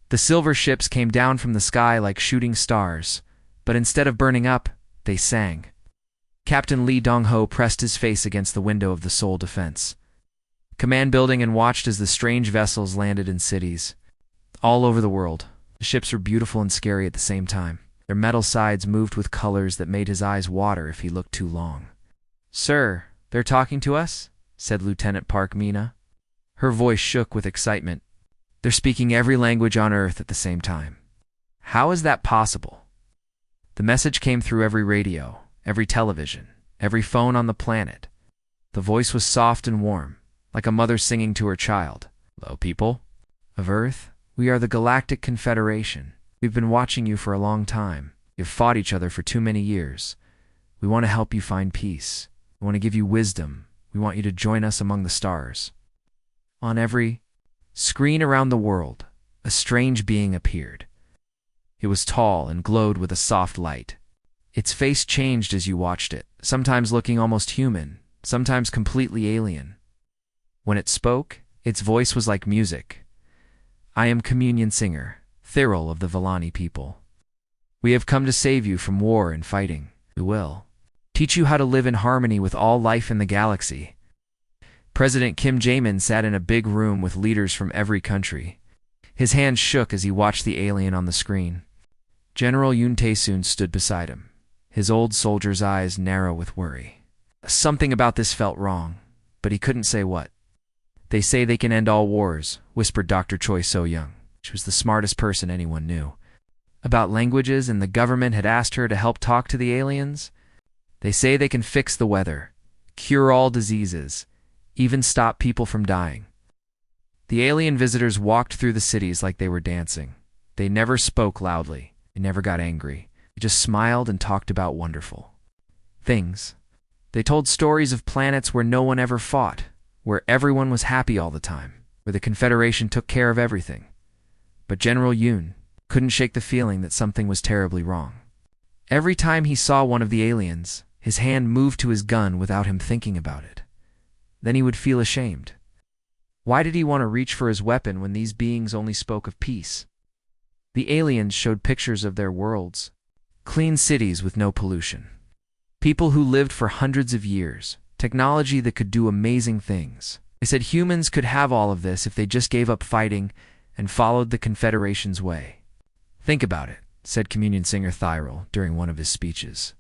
The silver ships came down from the sky like shooting stars, but instead of burning up, they sang. Captain Lee Dong-ho pressed his face against the window of the Seoul Defense Command building and watched as the strange vessels landed in cities all over the world. The ships were beautiful and scary at the same time. Their metal sides moved with colors that made his eyes water if he looked too long. "Sir, they're talking to us?" said Lieutenant Park Mina. Her voice shook with excitement. "They're speaking every language on Earth at the same time." "How is that possible?" The message came through every radio, every television, every phone on the planet. The voice was soft and warm, like a mother singing to her child. "Hello, people of Earth. We are the Galactic Confederation. We've been watching you for a long time. You've fought each other for too many years. We want to help you find peace. We want to give you wisdom. We want you to join us among the stars." On every screen around the world, a strange being appeared. It was tall and glowed with a soft light. Its face changed as you watched it, sometimes looking almost human, sometimes completely alien. When it spoke, its voice was like music. "I am Communion Singer, Thyril of the Villani people. We have come to save you from war and fighting. We will teach you how to live in harmony with all life in the galaxy." President Kim Jae-min sat in a big room with leaders from every country. His hands shook as he watched the alien on the screen. General Yoon Tae-soon stood beside him, his old soldier's eyes narrow with worry. Something about this felt wrong, but he couldn't say what. "They say they can end all wars," whispered Dr. Choi So-young. She was the smartest person anyone knew. About languages, and the government had asked her to help talk to the aliens. "They say they can fix the weather, cure all diseases, even stop people from dying." The alien visitors walked through the cities like they were dancing. They never spoke loudly. They never got angry. They just smiled and talked about wonderful things. They told stories of planets where no one ever fought, where everyone was happy all the time, where the Confederation took care of everything. But General Yoon couldn't shake the feeling that something was terribly wrong. Every time he saw one of the aliens, his hand moved to his gun without him thinking about it. Then he would feel ashamed. Why did he want to reach for his weapon when these beings only spoke of peace? The aliens showed pictures of their worlds, clean cities with no pollution, people who lived for hundreds of years, technology that could do amazing things. They said humans could have all of this if they just gave up fighting and followed the Confederation's way. "Think about it," said Communion Singer Thyril during one of his speeches.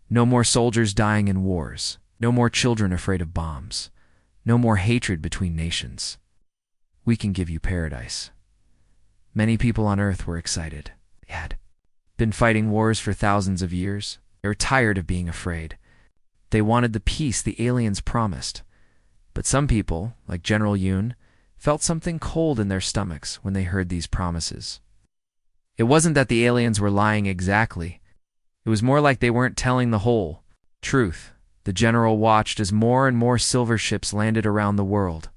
"No more soldiers dying in wars. No more children afraid of bombs. No more hatred between nations. We can give you paradise." Many people on Earth were excited. They had been fighting wars for thousands of years. They were tired of being afraid. They wanted the peace the aliens promised. But some people, like General Yoon, felt something cold in their stomachs when they heard these promises. It wasn't that the aliens were lying exactly. It was more like they weren't telling the whole truth. The general watched as more and more silver ships landed around the world.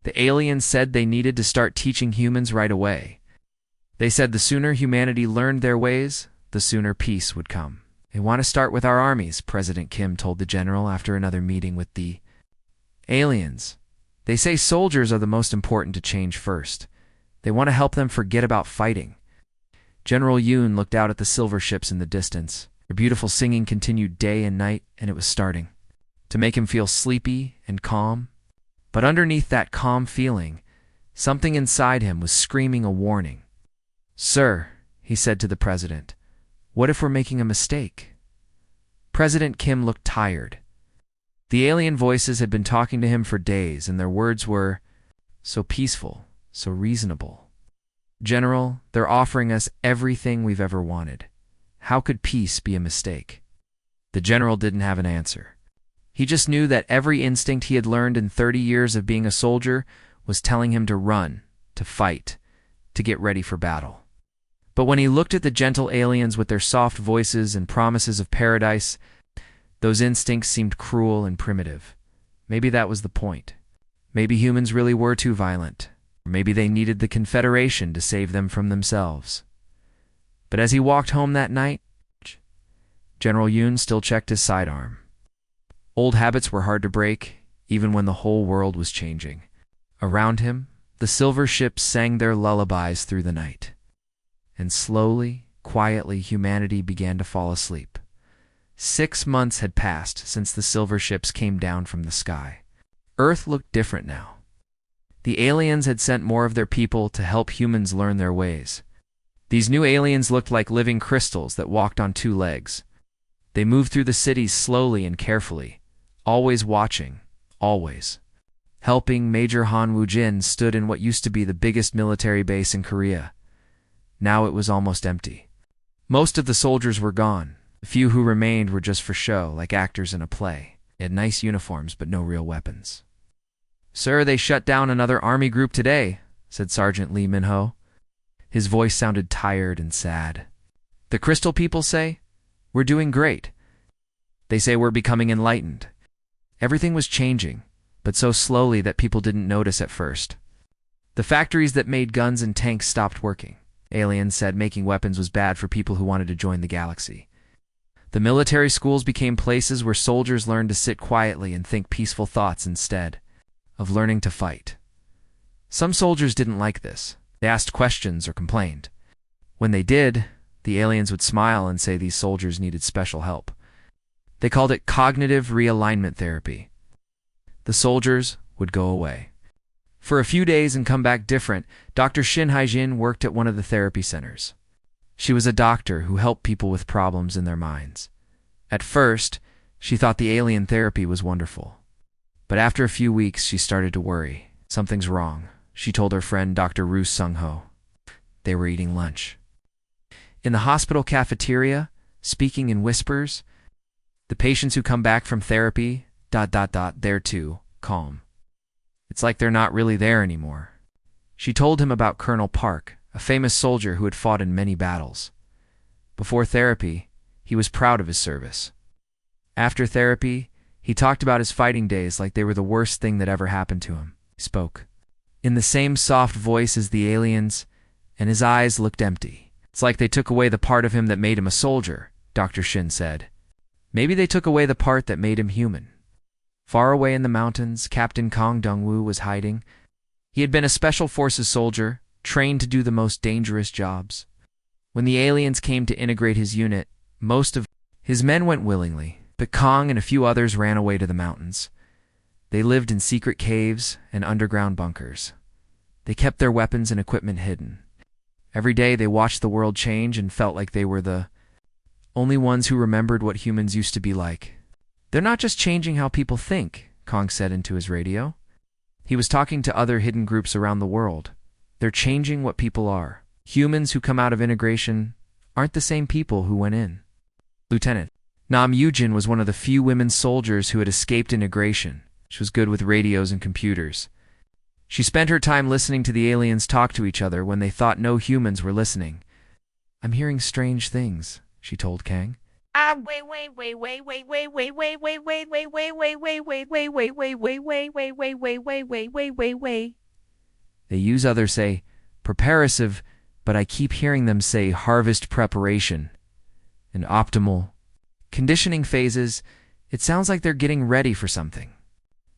The aliens said they needed to start teaching humans right away. They said the sooner humanity learned their ways, the sooner peace would come. "They want to start with our armies," President Kim told the general after another meeting with the aliens. "They say soldiers are the most important to change first. They want to help them forget about fighting." General Yoon looked out at the silver ships in the distance. Their beautiful singing continued day and night, and it was starting to make him feel sleepy and calm. But underneath that calm feeling, something inside him was screaming a warning. "Sir," he said to the president, "what if we're making a mistake?" President Kim looked tired. The alien voices had been talking to him for days, and their words were so peaceful, so reasonable. "General, they're offering us everything we've ever wanted. How could peace be a mistake?" The general didn't have an answer. He just knew that every instinct he had learned in 30 years of being a soldier was telling him to run, to fight, to get ready for battle. But when he looked at the gentle aliens with their soft voices and promises of paradise, those instincts seemed cruel and primitive. Maybe that was the point. Maybe humans really were too violent. Or maybe they needed the Confederation to save them from themselves. But as he walked home that night, General Yoon still checked his sidearm. Old habits were hard to break, even when the whole world was changing. Around him, the silver ships sang their lullabies through the night. and slowly, quietly, humanity began to fall asleep. 6 months had passed since the silver ships came down from the sky. Earth looked different now. The aliens had sent more of their people to help humans learn their ways. These new aliens looked like living crystals that walked on 2 legs. They moved through the cities slowly and carefully, always watching, always. Helping Major Han Woo-jin stood in what used to be the biggest military base in Korea. Now it was almost empty. Most of the soldiers were gone. The few who remained were just for show, like actors in a play. They had nice uniforms, but no real weapons. "Sir, they shut down another army group today," said Sergeant Lee Min-ho. His voice sounded tired and sad. "The Crystal people say, we're doing great. They say we're becoming enlightened." Everything was changing, but so slowly that people didn't notice at first. The factories that made guns and tanks stopped working. Aliens said making weapons was bad for people who wanted to join the galaxy. The military schools became places where soldiers learned to sit quietly and think peaceful thoughts instead of learning to fight. Some soldiers didn't like this. They asked questions or complained. When they did, the aliens would smile and say these soldiers needed special help. They called it cognitive realignment therapy. The soldiers would go away for a few days and come back different. Dr. Shin Haijin worked at one of the therapy centers. She was a doctor who helped people with problems in their minds. At first, she thought the alien therapy was wonderful. But after a few weeks, she started to worry. Something's wrong, she told her friend Dr. Roo Sung-ho. They were eating lunch in the hospital cafeteria, speaking in whispers. The patients who come back from therapy, they're too calm. It's like they're not really there anymore. She told him about Colonel Park, a famous soldier who had fought in many battles. Before therapy, he was proud of his service. After therapy, he talked about his fighting days like they were the worst thing that ever happened to him. He spoke in the same soft voice as the aliens, and his eyes looked empty. "It's like they took away the part of him that made him a soldier," Dr. Shin said. "Maybe they took away the part that made him human." Far away in the mountains, Captain Kong Dong-woo was hiding. He had been a Special Forces soldier, trained to do the most dangerous jobs. When the aliens came to integrate his unit, most of his men went willingly, but Kong and a few others ran away to the mountains. They lived in secret caves and underground bunkers. They kept their weapons and equipment hidden. Every day they watched the world change and felt like they were the only ones who remembered what humans used to be like. "They're not just changing how people think," Kong said into his radio. He was talking to other hidden groups around the world. "They're changing what people are. Humans who come out of integration aren't the same people who went in." Lieutenant Nam Yujin was one of the few women soldiers who had escaped integration. She was good with radios and computers. She spent her time listening to the aliens talk to each other when they thought no humans were listening. "I'm hearing strange things," she told Kang. They use others say preparative, but I keep hearing them say harvest preparation and optimal conditioning phases. It sounds like they're getting ready for something.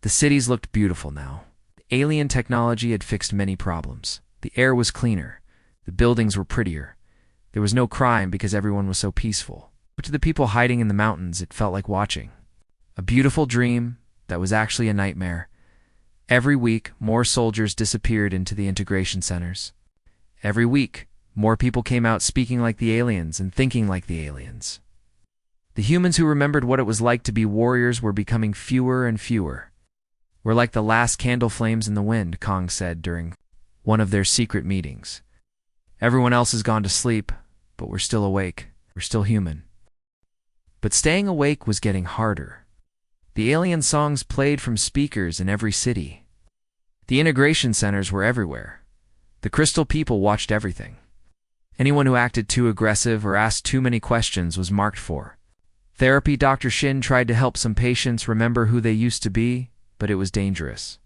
The cities looked beautiful now. The alien technology had fixed many problems. The air was cleaner. The buildings were prettier. There was no crime because everyone was so peaceful. But to the people hiding in the mountains, it felt like watching a beautiful dream that was actually a nightmare. Every week, more soldiers disappeared into the integration centers. Every week, more people came out speaking like the aliens and thinking like the aliens. The humans who remembered what it was like to be warriors were becoming fewer and fewer. "We're like the last candle flames in the wind," Kong said during one of their secret meetings. "Everyone else has gone to sleep, but we're still awake. We're still human." But staying awake was getting harder. The alien songs played from speakers in every city. The integration centers were everywhere. The Crystal people watched everything. Anyone who acted too aggressive or asked too many questions was marked for. Therapy Dr. Shin tried to help some patients remember who they used to be, but it was dangerous.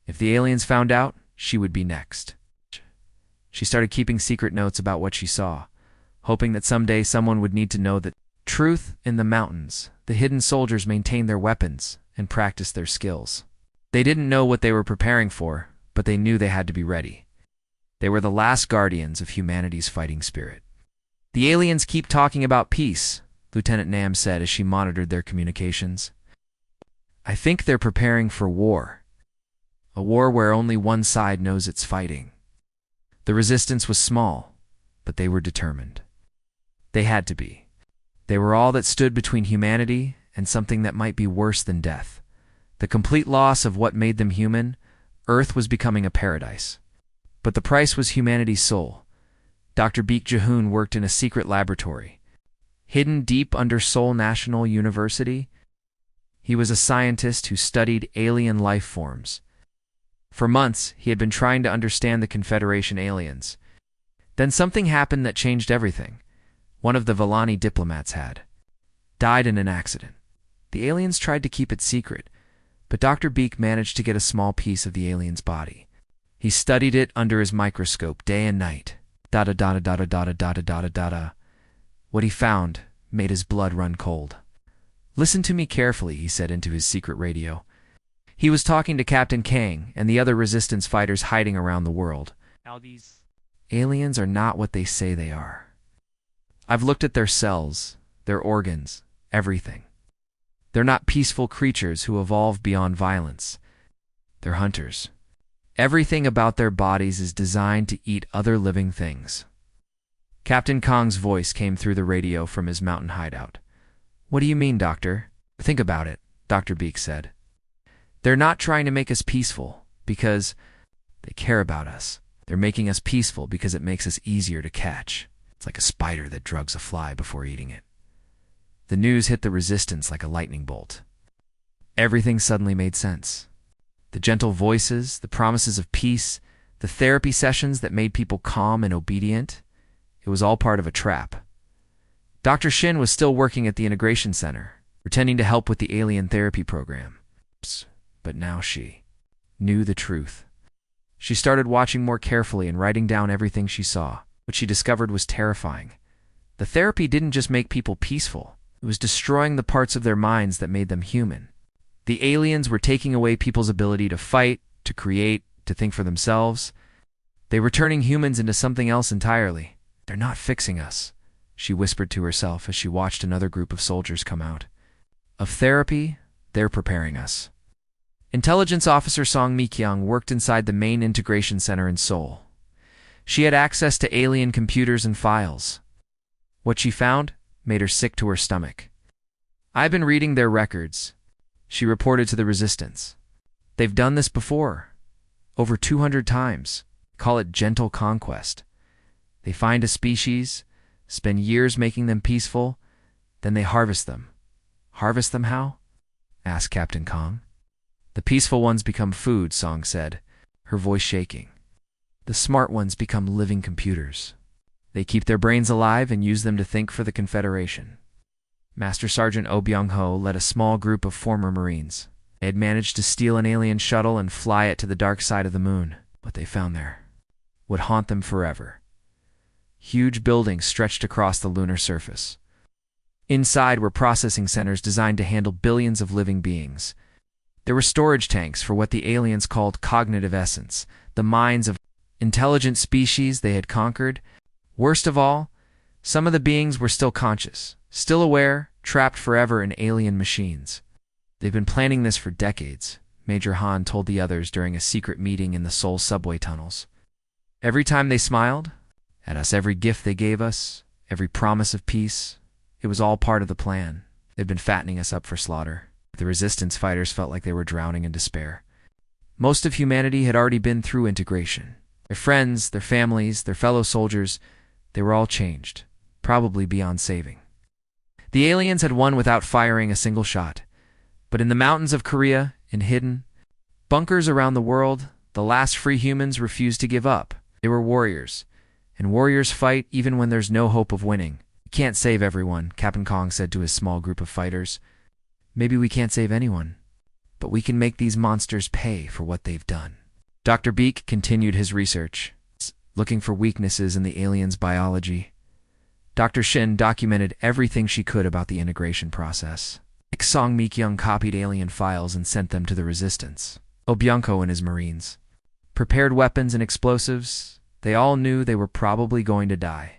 If the aliens found out, she would be next. She started keeping secret notes about what she saw, hoping that someday someone would need to know the truth. In the mountains, the hidden soldiers maintained their weapons and practiced their skills. They didn't know what they were preparing for, but they knew they had to be ready. They were the last guardians of humanity's fighting spirit. "The aliens keep talking about peace," Lieutenant Nam said as she monitored their communications. "I think they're preparing for war. A war where only one side knows it's fighting." The resistance was small, but they were determined. They had to be. They were all that stood between humanity and something that might be worse than death. The complete loss of what made them human. Earth was becoming a paradise. But the price was humanity's soul. Dr. Beek Jahoon worked in a secret laboratory, hidden deep under Seoul National University. He was a scientist who studied alien life forms. For months, he had been trying to understand the Confederation aliens. Then something happened that changed everything. One of the Villani diplomats had died in an accident. The aliens tried to keep it secret, but Dr. Beek managed to get a small piece of the alien's body. He studied it under his microscope day and night. What he found made his blood run cold. "Listen to me carefully," he said into his secret radio. He was talking to Captain Kang and the other resistance fighters hiding around the world. "Now these aliens are not what they say they are. I've looked at their cells, their organs, everything. They're not peaceful creatures who evolve beyond violence. They're hunters. Everything about their bodies is designed to eat other living things." Captain Kong's voice came through the radio from his mountain hideout. "What do you mean, Doctor?" "Think about it," Dr. Beek said. "They're not trying to make us peaceful because they care about us. They're making us peaceful because it makes us easier to catch. It's like a spider that drugs a fly before eating it." The news hit the resistance like a lightning bolt. Everything suddenly made sense. The gentle voices, the promises of peace, the therapy sessions that made people calm and obedient, it was all part of a trap. Dr. Shin was still working at the Integration Center, pretending to help with the alien therapy program. But now she knew the truth. She started watching more carefully and writing down everything she saw. What she discovered was terrifying. The therapy didn't just make people peaceful. It was destroying the parts of their minds that made them human. The aliens were taking away people's ability to fight, to create, to think for themselves. They were turning humans into something else entirely. "They're not fixing us," she whispered to herself as she watched another group of soldiers come out. "Of therapy, they're preparing us." Intelligence Officer Song Mi-kyung worked inside the main integration center in Seoul. She had access to alien computers and files. What she found made her sick to her stomach. "I've been reading their records," she reported to the resistance. "They've done this before. Over 200 times. Call it gentle conquest. They find a species, spend years making them peaceful, then they harvest them." "Harvest them how?" asked Captain Kong. "The peaceful ones become food," Song said, her voice shaking. "The smart ones become living computers. They keep their brains alive and use them to think for the Confederation." Master Sergeant Oh Byung-ho led a small group of former Marines. They had managed to steal an alien shuttle and fly it to the dark side of the moon. What they found there would haunt them forever. Huge buildings stretched across the lunar surface. Inside were processing centers designed to handle billions of living beings. There were storage tanks for what the aliens called cognitive essence, the minds of intelligent species they had conquered. Worst of all, some of the beings were still conscious, still aware, trapped forever in alien machines. "They've been planning this for decades," Major Han told the others during a secret meeting in the Seoul subway tunnels. "Every time they smiled at us, every gift they gave us, every promise of peace, it was all part of the plan. They'd been fattening us up for slaughter." The resistance fighters felt like they were drowning in despair. Most of humanity had already been through integration. Their friends, their families, their fellow soldiers, they were all changed, probably beyond saving. The aliens had won without firing a single shot. But in the mountains of Korea, in hidden bunkers around the world, the last free humans refused to give up. They were warriors, and warriors fight even when there's no hope of winning. "We can't save everyone," Captain Kong said to his small group of fighters. "Maybe we can't save anyone, but we can make these monsters pay for what they've done." Dr. Beek continued his research, looking for weaknesses in the aliens' biology. Dr. Shin documented everything she could about the integration process. Song Mi-kyung copied alien files and sent them to the resistance. Oh Byung-ho and his Marines prepared weapons and explosives. They all knew they were probably going to die.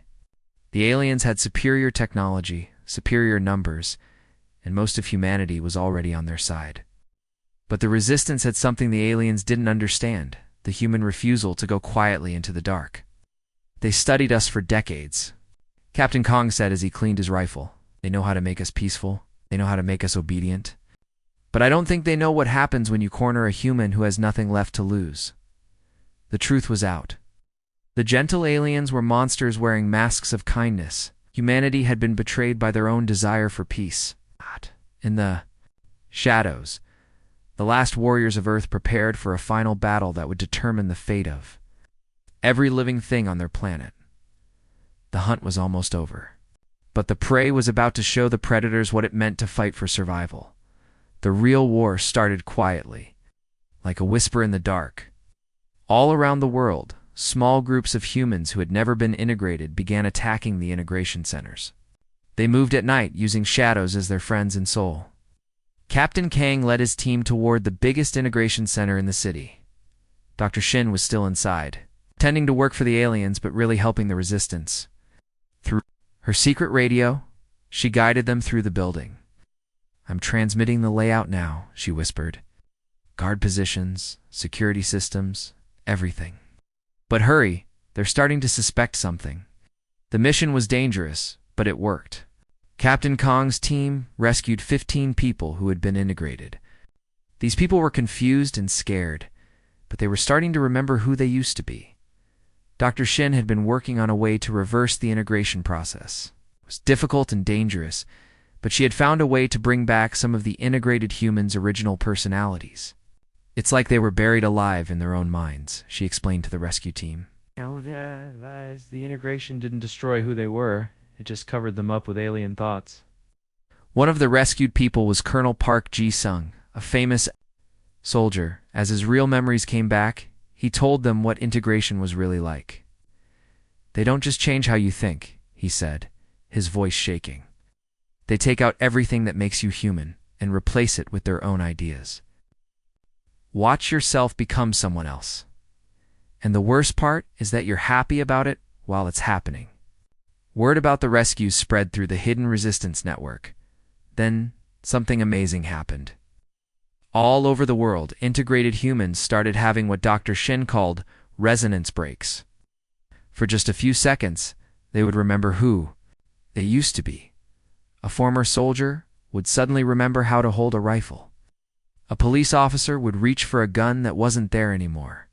The aliens had superior technology, superior numbers, and most of humanity was already on their side. But the resistance had something the aliens didn't understand: the human refusal to go quietly into the dark. They studied us for decades, Captain Kong said as he cleaned his rifle. They know how to make us peaceful. They know how to make us obedient. But I don't think they know what happens when you corner a human who has nothing left to lose. The truth was out. The gentle aliens were monsters wearing masks of kindness. Humanity had been betrayed by their own desire for peace. In the shadows, the last warriors of Earth prepared for a final battle that would determine the fate of every living thing on their planet. The hunt was almost over. But the prey was about to show the predators what it meant to fight for survival. The real war started quietly, like a whisper in the dark. All around the world, small groups of humans who had never been integrated began attacking the integration centers. They moved at night, using shadows as their friends in soul. Captain Kang led his team toward the biggest integration center in the city. Dr. Shin was still inside, pretending to work for the aliens but really helping the resistance. Through her secret radio, she guided them through the building. "I'm transmitting the layout now," she whispered. "Guard positions, security systems, everything. But hurry, they're starting to suspect something." The mission was dangerous, but it worked. Captain Kong's team rescued 15 people who had been integrated. These people were confused and scared, but they were starting to remember who they used to be. Dr. Shin had been working on a way to reverse the integration process. It was difficult and dangerous, but she had found a way to bring back some of the integrated humans' original personalities. "It's like they were buried alive in their own minds," she explained to the rescue team. The integration didn't destroy who they were. It just covered them up with alien thoughts. One of the rescued people was Colonel Park Ji-sung, a famous soldier. As his real memories came back, he told them what integration was really like. "They don't just change how you think," he said, his voice shaking. "They take out everything that makes you human and replace it with their own ideas. Watch yourself become someone else. And the worst part is that you're happy about it while it's happening." Word about the rescues spread through the hidden resistance network. Then something amazing happened. All over the world, integrated humans started having what Dr. Shin called resonance breaks. For just a few seconds, they would remember who they used to be. A former soldier would suddenly remember how to hold a rifle. A police officer would reach for a gun that wasn't there anymore.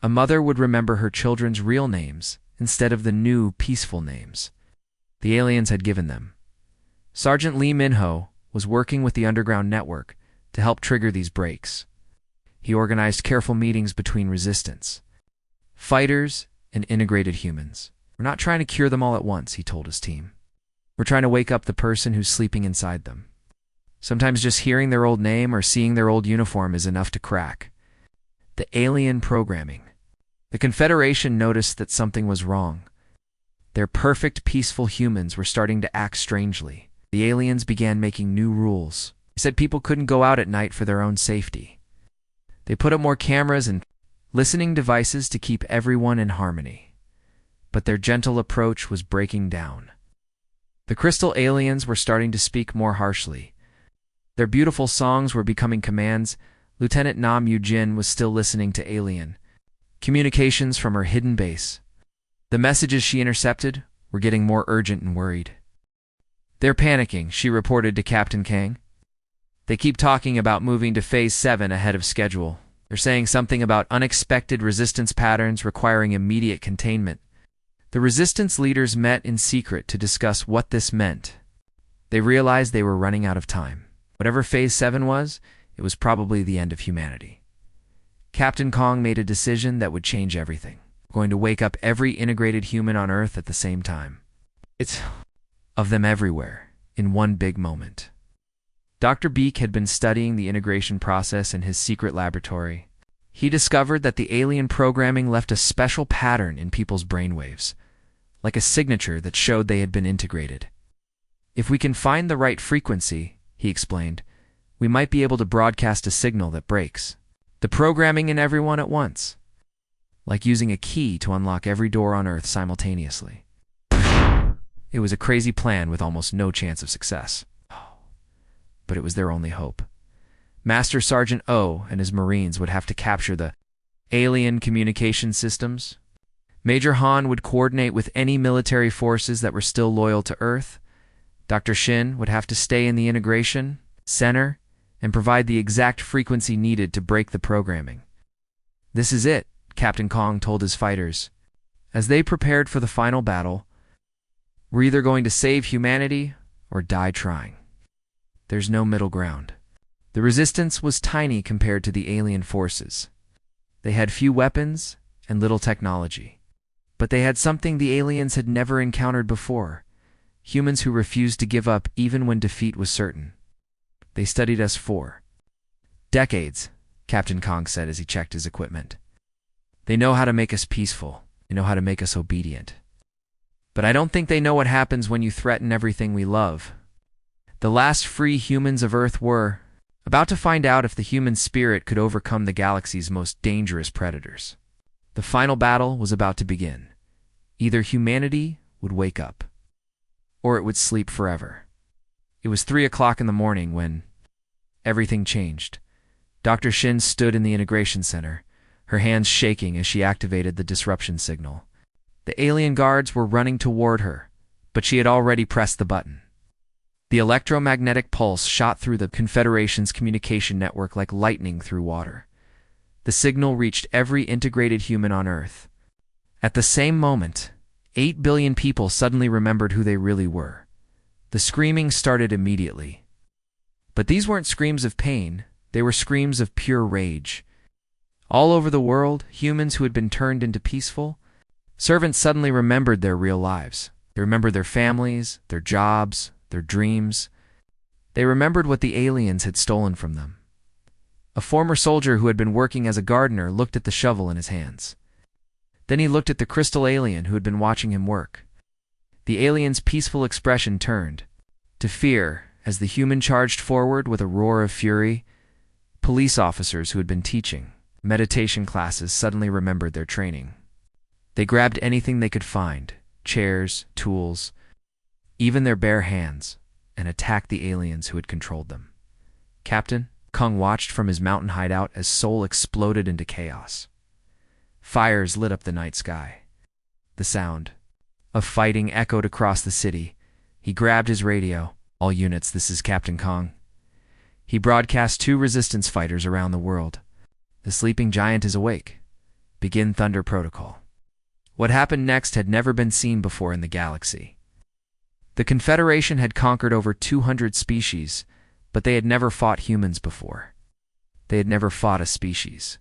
A mother would remember her children's real names instead of the new, peaceful names the aliens had given them. Sergeant Lee Min-ho was working with the underground network to help trigger these breaks. He organized careful meetings between resistance, fighters, and integrated humans. "We're not trying to cure them all at once," he told his team. "We're trying to wake up the person who's sleeping inside them. Sometimes just hearing their old name or seeing their old uniform is enough to crack the alien programming." The Confederation noticed that something was wrong. Their perfect, peaceful humans were starting to act strangely. The aliens began making new rules. They said people couldn't go out at night for their own safety. They put up more cameras and listening devices to keep everyone in harmony. But their gentle approach was breaking down. The crystal aliens were starting to speak more harshly. Their beautiful songs were becoming commands. Lieutenant Nam Yu-jin was still listening to alien communications from her hidden base. The messages she intercepted were getting more urgent and worried. "They're panicking," she reported to Captain Kang. "They keep talking about moving to Phase 7 ahead of schedule. They're saying something about unexpected resistance patterns requiring immediate containment." The resistance leaders met in secret to discuss what this meant. They realized they were running out of time. Whatever Phase 7 was, it was probably the end of humanity. Captain Kong made a decision that would change everything. We're going to wake up every integrated human on Earth at the same time. It's of them everywhere, in one big moment. Dr. Beak had been studying the integration process in his secret laboratory. He discovered that the alien programming left a special pattern in people's brainwaves, like a signature that showed they had been integrated. "If we can find the right frequency," he explained, "we might be able to broadcast a signal that breaks the programming in everyone at once." like using a key to unlock every door on Earth simultaneously. It was a crazy plan with almost no chance of success. But it was their only hope. Master Sergeant O and his Marines would have to capture the alien communication systems. Major Han would coordinate with any military forces that were still loyal to Earth. Dr. Shin would have to stay in the integration center and provide the exact frequency needed to break the programming. "This is it," Captain Kong told his fighters. As they prepared for the final battle, "We're either going to save humanity or die trying. There's no middle ground." The resistance was tiny compared to the alien forces. They had few weapons and little technology. But they had something the aliens had never encountered before: humans who refused to give up even when defeat was certain. "They studied us for decades," Captain Kong said as he checked his equipment. "They know how to make us peaceful. They know how to make us obedient. But I don't think they know what happens when you threaten everything we love." The last free humans of Earth were about to find out if the human spirit could overcome the galaxy's most dangerous predators. The final battle was about to begin. Either humanity would wake up, or it would sleep forever. It was 3 o'clock in the morning when everything changed. Dr. Shin stood in the integration center, her hands shaking as she activated the disruption signal. The alien guards were running toward her, but she had already pressed the button. The electromagnetic pulse shot through the Confederation's communication network like lightning through water. The signal reached every integrated human on Earth. At the same moment, 8 billion people suddenly remembered who they really were. The screaming started immediately. But these weren't screams of pain, they were screams of pure rage. All over the world, humans who had been turned into peaceful servants suddenly remembered their real lives. They remembered their families, their jobs, their dreams. They remembered what the aliens had stolen from them. A former soldier who had been working as a gardener looked at the shovel in his hands. Then he looked at the crystal alien who had been watching him work. The alien's peaceful expression turned to fear as the human charged forward with a roar of fury. Police officers who had been teaching meditation classes suddenly remembered their training. They grabbed anything they could find, chairs, tools, even their bare hands, and attacked the aliens who had controlled them. Captain Kong watched from his mountain hideout as Seoul exploded into chaos. Fires lit up the night sky. The sound of fighting echoed across the city. He grabbed his radio. "All units, this is Captain Kong." He broadcast 2 resistance fighters around the world. "The sleeping giant is awake. Begin Thunder Protocol." What happened next had never been seen before in the galaxy. The Confederation had conquered over 200 species, but they had never fought humans before. They had never fought a species.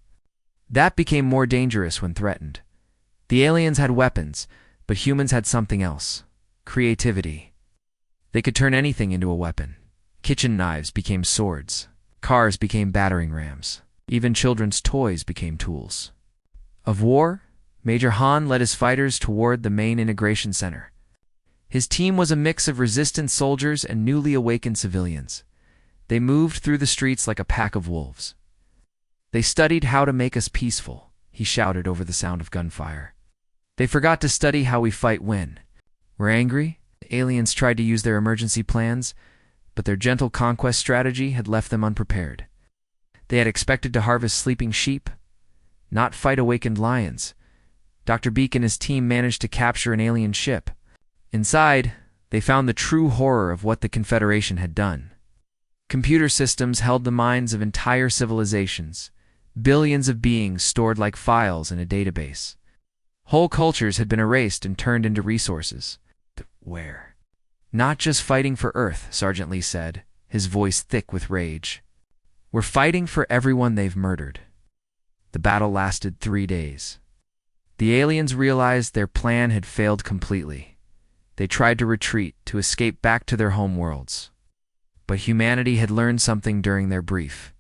That became more dangerous when threatened. The aliens had weapons, but humans had something else: creativity. They could turn anything into a weapon. Kitchen knives became swords. Cars became battering rams. Even children's toys became tools. Of war, Major Han led his fighters toward the main integration center. His team was a mix of resistance soldiers and newly awakened civilians. They moved through the streets like a pack of wolves. "They studied how to make us peaceful," he shouted over the sound of gunfire. "They forgot to study how we fight when we're angry." The aliens tried to use their emergency plans, but their gentle conquest strategy had left them unprepared. They had expected to harvest sleeping sheep, not fight awakened lions. Dr. Beak and his team managed to capture an alien ship. Inside, they found the true horror of what the Confederation had done. Computer systems held the minds of entire civilizations, billions of beings stored like files in a database. Whole cultures had been erased and turned into resources. But where? "Not just fighting for Earth," Sergeant Lee said, his voice thick with rage. "We're fighting for everyone they've murdered." The battle lasted 3 days. The aliens realized their plan had failed completely. They tried to retreat, to escape back to their home worlds. But humanity had learned something during their brief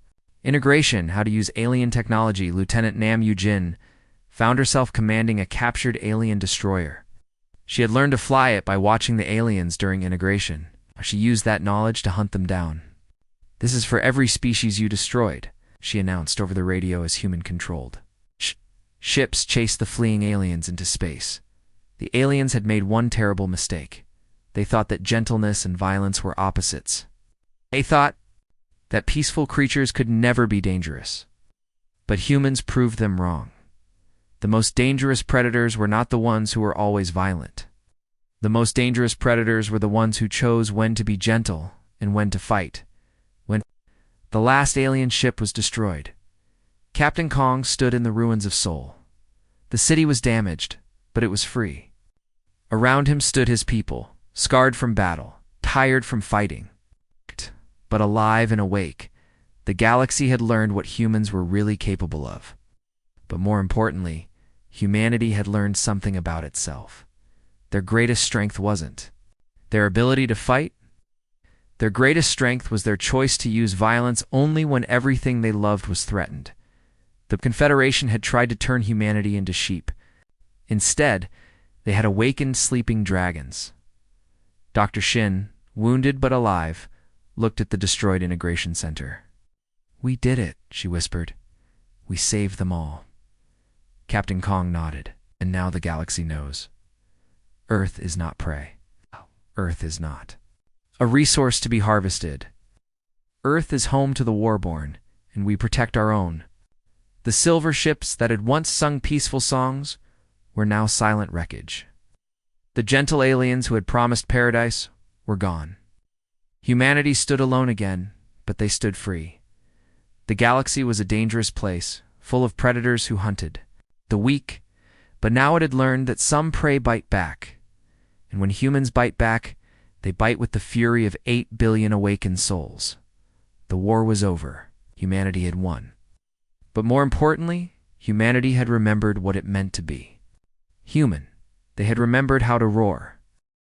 integration: how to use alien technology. Lieutenant Nam Yu-jin found herself commanding a captured alien destroyer. She had learned to fly it by watching the aliens during integration. She used that knowledge to hunt them down. "This is for every species you destroyed," she announced over the radio as human-controlled. Ships chased the fleeing aliens into space. The aliens had made one terrible mistake. They thought that gentleness and violence were opposites. They thought that peaceful creatures could never be dangerous. But humans proved them wrong. The most dangerous predators were not the ones who were always violent. The most dangerous predators were the ones who chose when to be gentle and when to fight. When the last alien ship was destroyed, Captain Kong stood in the ruins of Seoul. The city was damaged, but it was free. Around him stood his people, scarred from battle, tired from fighting, but alive and awake. The galaxy had learned what humans were really capable of. But more importantly, humanity had learned something about itself. Their greatest strength wasn't their ability to fight. Their greatest strength was their choice to use violence only when everything they loved was threatened. The Confederation had tried to turn humanity into sheep. Instead, they had awakened sleeping dragons. Dr. Shin, wounded but alive, looked at the destroyed integration center. "We did it," she whispered. "We saved them all." Captain Kong nodded. "And now the galaxy knows. Earth is not prey. Earth is not a resource to be harvested. Earth is home to the Warborn, and we protect our own." The silver ships that had once sung peaceful songs were now silent wreckage. The gentle aliens who had promised paradise were gone. Humanity stood alone again, but they stood free. The galaxy was a dangerous place, full of predators who hunted the weak, but now it had learned that some prey bite back. And when humans bite back, they bite with the fury of 8 billion awakened souls. The war was over. Humanity had won. But more importantly, humanity had remembered what it meant to be human. They had remembered how to roar,